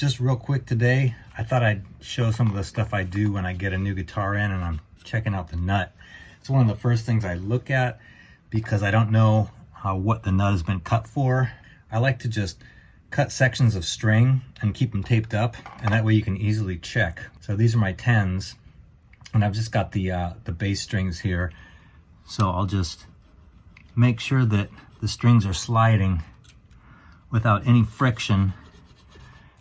just real quick today, I thought I'd show some of the stuff I do when I get a new guitar in and I'm checking out the nut. It's one of the first things I look at because I don't know what the nut has been cut for. I like to just cut sections of string and keep them taped up, and that way you can easily check. So these are my 10s, and I've just got the bass strings here. So I'll just make sure that the strings are sliding without any friction,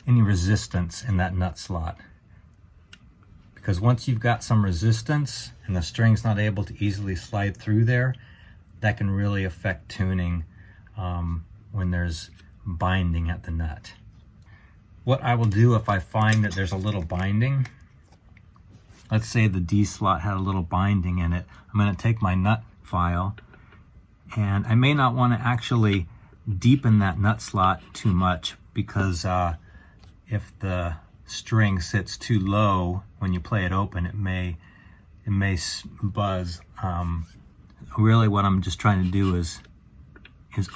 any resistance in that nut slot. Because once you've got some resistance and the string's not able to easily slide through there, that can really affect tuning when there's binding at the nut. What I will do if I find that there's a little binding, let's say the D slot had a little binding in it, I'm going to take my nut file, and I may not want to actually deepen that nut slot too much, because if the string sits too low when you play it open, it may buzz. Really what I'm just trying to do is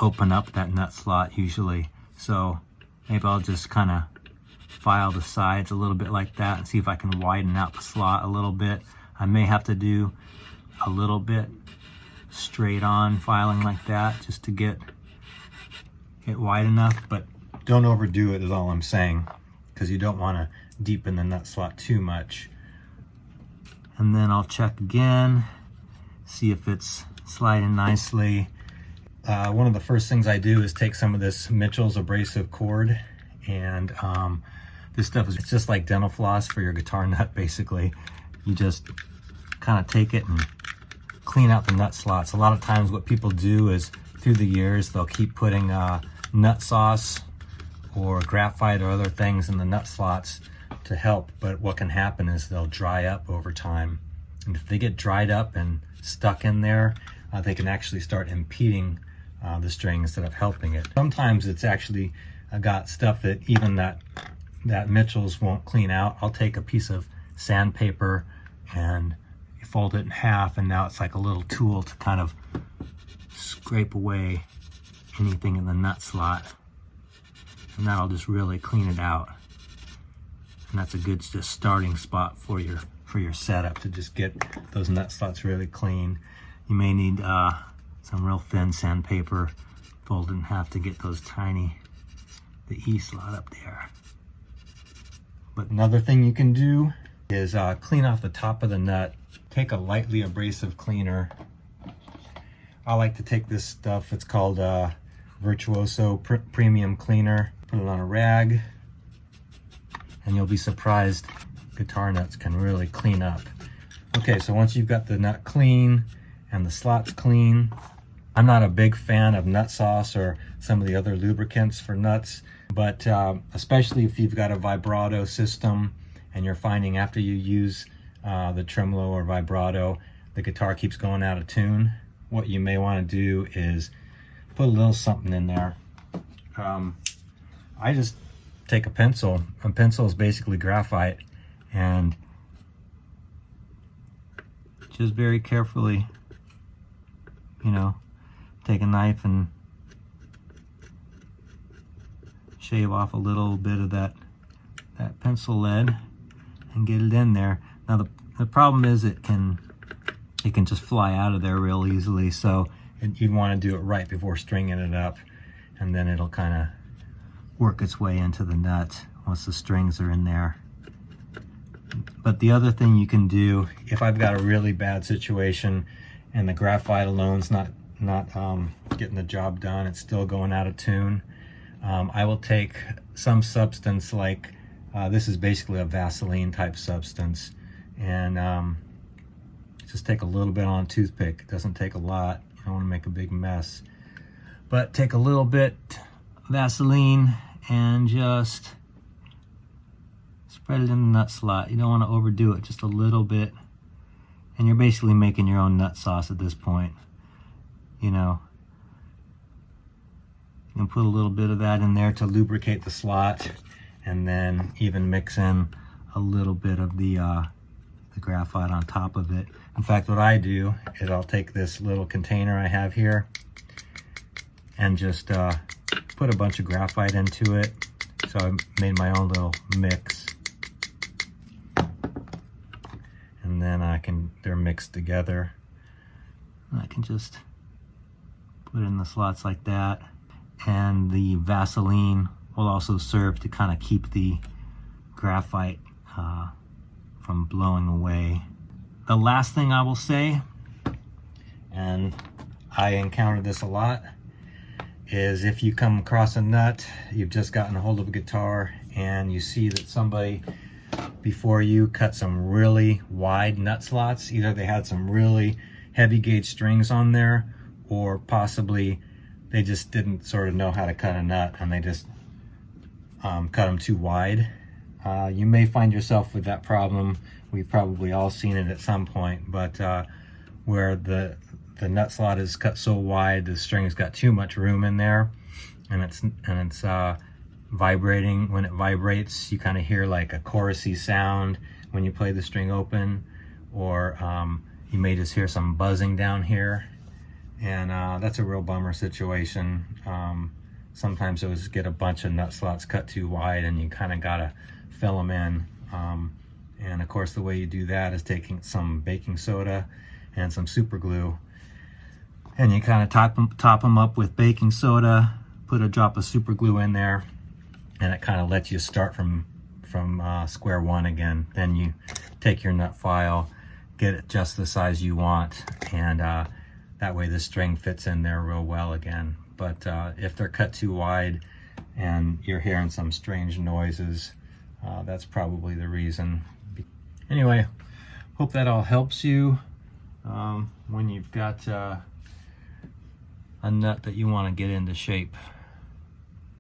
open up that nut slot usually. So maybe I'll just kind of file the sides a little bit like that and see if I can widen out the slot a little bit. I may have to do a little bit straight on filing like that just to get it wide enough, but don't overdo it is all I'm saying, because you don't want to deepen the nut slot too much. And then I'll check again, see if it's sliding nicely. One of the first things I do is take some of this Mitchell's abrasive cord, and this stuff is just like dental floss for your guitar nut. Basically, you just kind of take it and clean out the nut slots. A lot of times what people do is, through the years, they'll keep putting nut sauce or graphite or other things in the nut slots to help, but what can happen is they'll dry up over time, and if they get dried up and stuck in there, they can actually start impeding the string instead of helping it. Sometimes it's actually got stuff that even that Mitchell's won't clean out. I'll take a piece of sandpaper and fold it in half, and now it's like a little tool to kind of scrape away anything in the nut slot, and that'll just really clean it out. And that's a good just starting spot for your setup, to just get those nut slots really clean. You may need some real thin sandpaper folded in half to get those the E slot up there. But another thing you can do is clean off the top of the nut. Take a lightly abrasive cleaner. I like to take this stuff, it's called Virtuoso Premium Cleaner. Put it on a rag, and you'll be surprised guitar nuts can really clean up. Okay, so once you've got the nut clean and the slots clean, I'm not a big fan of nut sauce or some of the other lubricants for nuts, but especially if you've got a vibrato system and you're finding after you use the tremolo or vibrato, the guitar keeps going out of tune, what you may want to do is put a little something in there. I just take a pencil. A pencil is basically graphite, and just very carefully, take a knife and shave off a little bit of that pencil lead and get it in there. Now the problem is it can just fly out of there real easily, so you'd want to do it right before stringing it up, and then it'll kind of work its way into the nut once the strings are in there. But the other thing you can do, if I've got a really bad situation and the graphite alone's not getting the job done, it's still going out of tune, I will take some substance like this is basically a Vaseline type substance, and just take a little bit on a toothpick. It doesn't take a lot. You don't want to make a big mess, but take a little bit Vaseline and just spread it in the nut slot. You don't want to overdo it, just a little bit, and you're basically making your own nut sauce at this point. You can put a little bit of that in there to lubricate the slot, and then even mix in a little bit of the graphite on top of it. In fact, what I do is I'll take this little container I have here and just put a bunch of graphite into it, So I made my own little mix. And then they're mixed together. I can just put it in the slots like that. And the Vaseline will also serve to kind of keep the graphite from blowing away. The last thing I will say, and I encounter this a lot, is if you come across a nut, you've just gotten a hold of a guitar and you see that somebody before you cut some really wide nut slots. Either they had some really heavy gauge strings on there, or possibly they just didn't sort of know how to cut a nut and they just cut them too wide. You may find yourself with that problem. We've probably all seen it at some point, but where the nut slot is cut so wide, the string's got too much room in there, and it's vibrating. When it vibrates, you kind of hear like a chorusy sound when you play the string open, or you may just hear some buzzing down here, and that's a real bummer situation. Sometimes you'll just get a bunch of nut slots cut too wide and you kind of gotta fill them in, and of course the way you do that is taking some baking soda and some super glue, and you kind of top them up with baking soda, put a drop of super glue in there, and it kind of lets you start from square one again. Then you take your nut file, get it just the size you want, and that way the string fits in there real well again. But if they're cut too wide and you're hearing some strange noises, that's probably the reason. Anyway, hope that all helps you when you've got a nut that you want to get into shape.